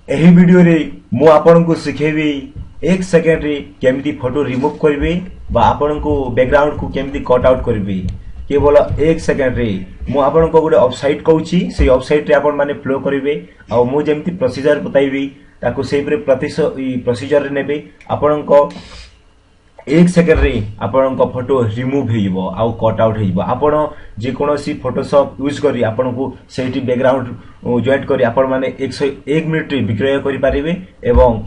एही वीडियो रे मु आपन को सिखेबी 1 सेकंड रे केमती फोटो रिमूव करबे बा आपन को बैकग्राउंड को केमती कट आउट करबे केवल 1 सेकंड रे मु आपन को गोटे वेबसाइट कहूची से वेबसाइट रे आपन माने फ्लो करबे आ मु जेमती प्रोसीजर बताइबी ताको सेही प्रोसीजर रे नेबे आपन को 1 सेकंड रे आपन को फोटो रिमूव हेइबो आ कट आउट हेइबो आपन जे कोनोसी फोटोशॉप यूज करी आपन को सेठी बैकग्राउंड जॉइंट करी आपन माने 1 मिनिट रे विक्रय करि पारिबे एवं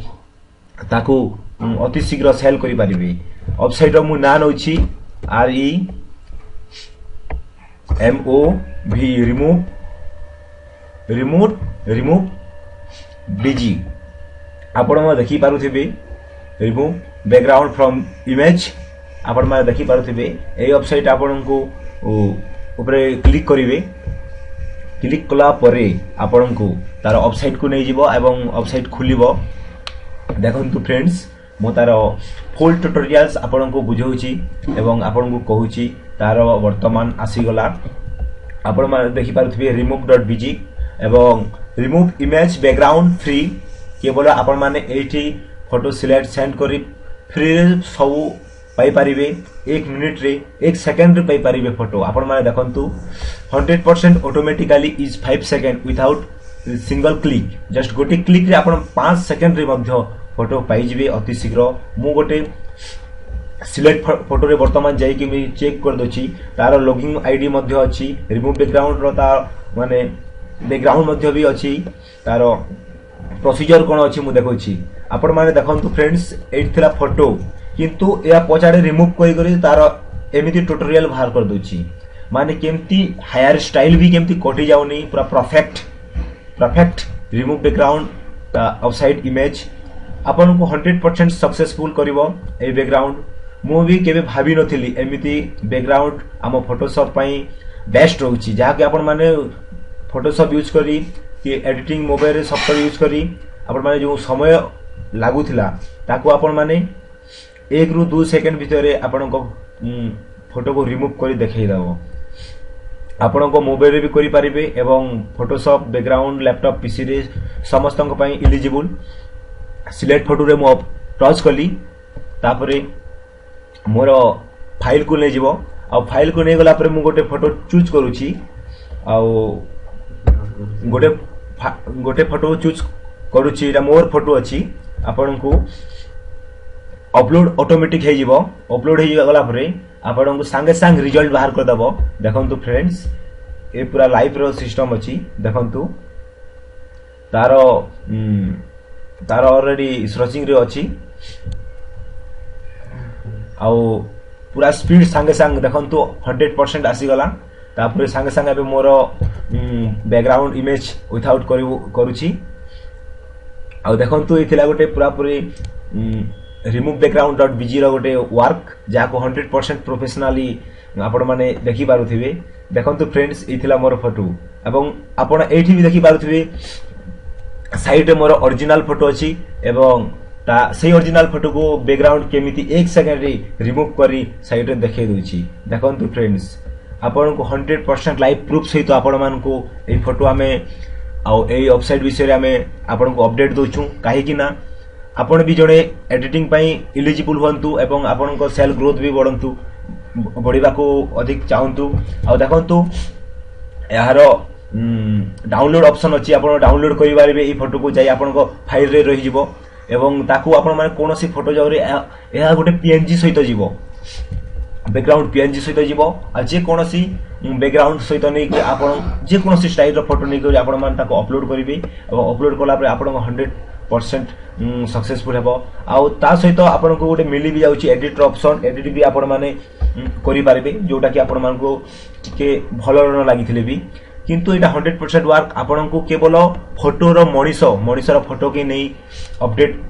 ताको अति शीघ्र सेल करि पारिबे वेबसाइट रो मु ना नउची REMOV रिमूव डीजी आपण म देखि पारुथिबे रिमूव बैकग्राउंड फ्रॉम इमेज आपण म देखि पारुथिबे ए वेबसाइट आपण को ऊपर क्लिक करिवे क्लिक कला परे आपण को तार वेबसाइट को नै जिवो एवं वेबसाइट खुलिबो देखंतु फ्रेंड्स मो तार फुल ट्यूटोरियल्स आपण को बुझौची एवं आपण को कहूची तार वर्तमान आसी गला आपण म देखि पारुथिबे remove.bg एवं रिमूव इमेज बैकग्राउंड फ्री केवल आपण माने एठी फोटो सिलेक्ट सेंड करी फ्री सब पाई पारिबे 1 मिनिट रे 1 सेकंड रे पाई पारिबे फोटो आपण माने देखंतु 100% automatically is 5 second without single click just गोटे क्लिक रे आपण 5 सेकंड रे मध्य फोटो पाई जिवे अति शीघ्र मु गोटे सिलेक्ट फोटो रे वर्तमान जाई कि मी चेक कर दोची तार लॉगिन आईडी मध्य अछि रिमूव बैकग्राउंड रो ता माने बैकग्राउंड मध्य भी अछि तार प्रोसीजर कोन अछि मु देखौची आपण माने देखंतु फ्रेंड्स एट थिला फोटो किंतु या पछाडे रिमूव करि करि तार एमिति ट्यूटोरियल बाहर कर दोची माने केमती हेयर स्टाइल भी केमती कटि जाउनी पूरा perfect remove background outside image आपण को 100% सक्सेसफुल करिवो ए बैकग्राउंड मु भी केबे भाबी नथिली एमिति बैकग्राउंड आम फोटोशॉप पई बेस्ट रहउची जा कि आपण माने फोटोशॉप यूज करी कि एडिटिंग मोबाइल रे सॉफ्टवेयर यूज करी आपण माने जो समय लागुथिला ताको आपण माने 1 रु 2 सेकंड भितरे आपण को फोटो को रिमूव करी देखाई दबो आपण को मोबाइल रे भी करि पारिबे एवं फोटोशॉप बैकग्राउंड लैपटॉप पीसी रे समस्त को पई एलिजिबल सिलेक्ट फोटो रे मो टच कली तापरे मोर फाइल को ले जिवो आ फाइल को नै गला परे मु गोटे फोटो चूज करूची आ गोटे फोटो चूज करूची एटा मोर फोटो अछि आपण को अपलोड ऑटोमेटिक हे जिवो अपलोड हे गला परे आपण को संगे संग रिजल्ट बाहर कर दबो देखंतु फ्रेंड्स ए पूरा लाइव रो सिस्टम अछि देखंतु तार ऑलरेडी सर्चिंग रे अछि आ पूरा स्पीड संगे संग देखंतु 100% आसी गला तापरे संगे संगे बे मोर बैकग्राउंड इमेज विदाउट करूची आ देखंतु एथिला गोटे पूरा पूरी रिमूव बैकग्राउंड.bg रो गोटे वर्क जाको 100% प्रोफेशनली आपण माने देखि पारुथिबे देखंतु फ्रेंड्स एथिला मोर फोटो एवं आपण एठी भी देखि पारुथिबे साइड रे मोर ओरिजिनल फोटो अछि एवं ता सही ओरिजिनल फोटो को बैकग्राउंड केमिति 1 सेकंड रे रिमूव करी साइड रे देखै दोछि देखंतु फ्रेंड्स आपण को 100% लाइव प्रूफ सहित आपण मान को ए फोटो हमें आ ए वेबसाइट विषय रे हमें आपण को अपडेट दोछु काहे कि ना आपण भी जणे एडिटिंग पई एलिजिबल होंतु एवं आपण को सेल ग्रोथ भी बढ़ंतु बढ़िबा को अधिक चाहंतु आ देखंतु यार डाउनलोड ऑप्शन अछि आपण डाउनलोड करि पारिबे ई फोटो को जाई आपण को फाइल रे रहि जिवो एवं ताकू आपण माने कोनोसी फोटो जाउ रे एहा गोटे पीएनजी सहित जिवो बैकग्राउंड पीएनजी सहित जिवो आ जे कोनोसी बैकग्राउंड सहित नै कि आपण जे कोनोसी स्टाइल रो फोटो नै कि आपण माने ताको अपलोड करिवे एवं अपलोड कला परे आपण को 100% सक्सेसफुल हेबो आ ता सहित आपण को गोटे मिली भी जाउची एडिट ऑप्शन एडिट भी आपण माने करि पारिबे जोटा कि आपण मान को के भलो न लागिथिले भी किंतु एटा 100% वर्क आपण को केवल फोटो रो मणिस रो फोटो के नै अपडेट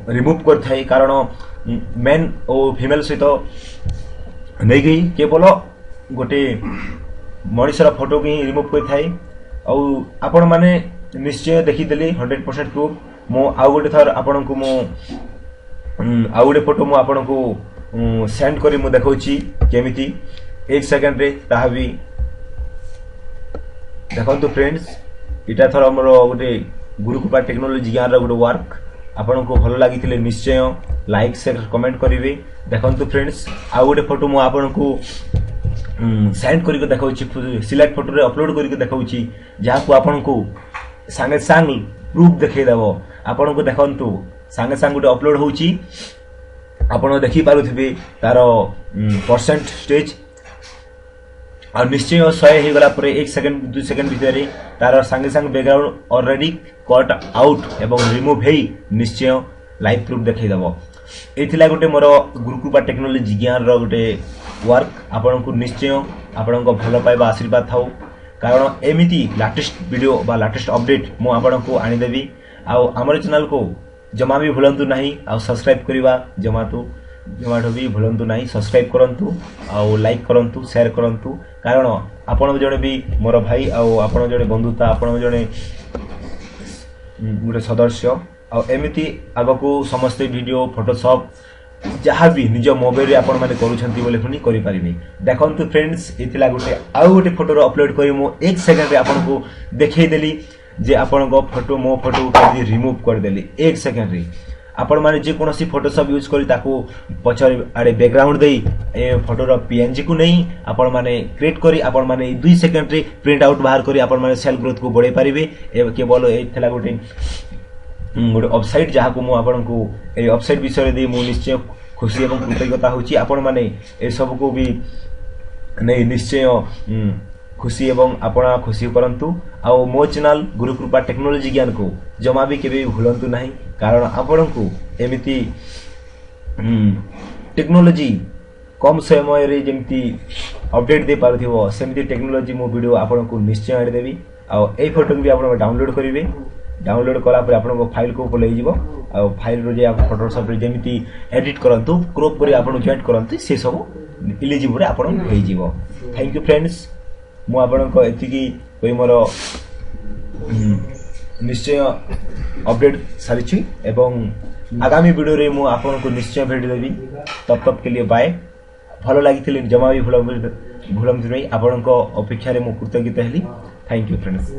रिमूव कर थाई कारण मेन ओ फीमेल सहित नै गई केवल गोटे मणिस रो फोटो के रिमूव कर थाई औ आपण माने निश्चय देखि देली 100% प्रूफ मो आ गोटे थर आपण को मो आ गोटे फोटो मो आपण को सेंड करी मु देखौची केमिति 1 सेकंड रे ताहा भी देखंतु फ्रेंड्स इटा थर हमरो गोटे गुरुकृपा टेक्नोलोजी ज्ञान गोटे वर्क आपन को भल लगी निश्चय लाइक शेयर कमेंट करेंगे। देखो फ्रेंड्स आउ गोटे फोटो मु आपन को सेंड करके देखा सिलेक्ट फोटो रे अपलोड करके देखा जहाँ को आपन को सांगे सांग प्रूफ देखदेव आपन को देखु सांगे सांग गोटे अपलोड होची आपन देखी पारुथिबे तार परसेंट स्टेज और निश्चय 100 हो गला पर 1 सेकंड 2 सेकंड भीतर तार सांगे सांग बैकग्राउंड ऑलरेडी कट आउट एवं रिमूव हेई निश्चय लाइव प्रूफ देखदेव। एथिला गोटे मोर गुरुकृपा टेक्नोलोजी ज्ञान रो गोटे वर्क आपन को निश्चय आपन को भल पाइबा आशीर्वाद थाउ कारण एमिति लेटेस्ट वीडियो बा लेटेस्ट अपडेट मु आपन को आनी देबी। आ हमर चैनल को जमा भी भूलंतु नहीं आ सब्सक्राइब करवा जमाटो भी भूलंतु नहीं सब्सक्राइब करंतु आ लाइक करंतु शेयर करंतु कारण आपण जणे भी मोर भाई आ आपण जणे बंधुता आपण जणे गोटे सदस्य आ एमिति आगको समस्त वीडियो फोटोशॉप जहाँ भी निज मोबाइल रे आपण माने करूछंती बोले पुनी करि परिबे। देखंतु फ्रेंड्स इतिला गोटे आ गोटे फोटो रो अपलोड करी मो 1 सेकंड रे आपण को देखै देली जे आपण को फोटो मो फोटो के रिमूव कर देली 1 सेकंड रे। आपण माने जे कोनोसी फोटोशॉप यूज करी ताको पछर आडे बैकग्राउंड देई ए फोटो रो पीएनजी को नहीं आपण माने क्रिएट करी आपण माने 2 सेकंड रे प्रिंट आउट बाहर करी आपण माने सेल ग्रोथ को बढ़े पारिबे। ए केवल ए थला गोटे वेबसाइट जहाँ को मु आपण को ए वेबसाइट विषय दे मु निश्चय खुशी एवं कृतज्ञता होची आपण माने ए सब को भी नहीं निश्चय खुशी एवं आपना खुशी करंतु आ मो चैनल गुरुकृपा टेक्नोलोजी ज्ञान को जमा भी केबे भूलंतु नहीं कारण आपण को एमिति टेक्नोलोजी कम समय रे जेमति अपडेट दे पारथिबो सेमति टेक्नोलोजी मो वीडियो आपण को निश्चय आडी देबी। आ ए फोटो भी आपण डाउनलोड करिवे डाउनलोड कला पर आपण को फाइल को पलै जिवो आ फाइल रो जे आप फोटोशॉप रे जेमिति एडिट करंतु क्रॉप करी आपण जॉइंट करंतु से सब एलिजिबल आपण होई जिवो। थैंक यू फ्रेंड्स मु आपण को एतिकी कोई मोर निश्चय अपडेट सारिछि एवं आगामी वीडियो रे मु आपण को निश्चय भेट देबी। तब के लिए बाय। भलो लागिथिले जमा भी भूलम नहीं आपण को अपेक्षा रे मु कृतज्ञता हेली। Thank you friends.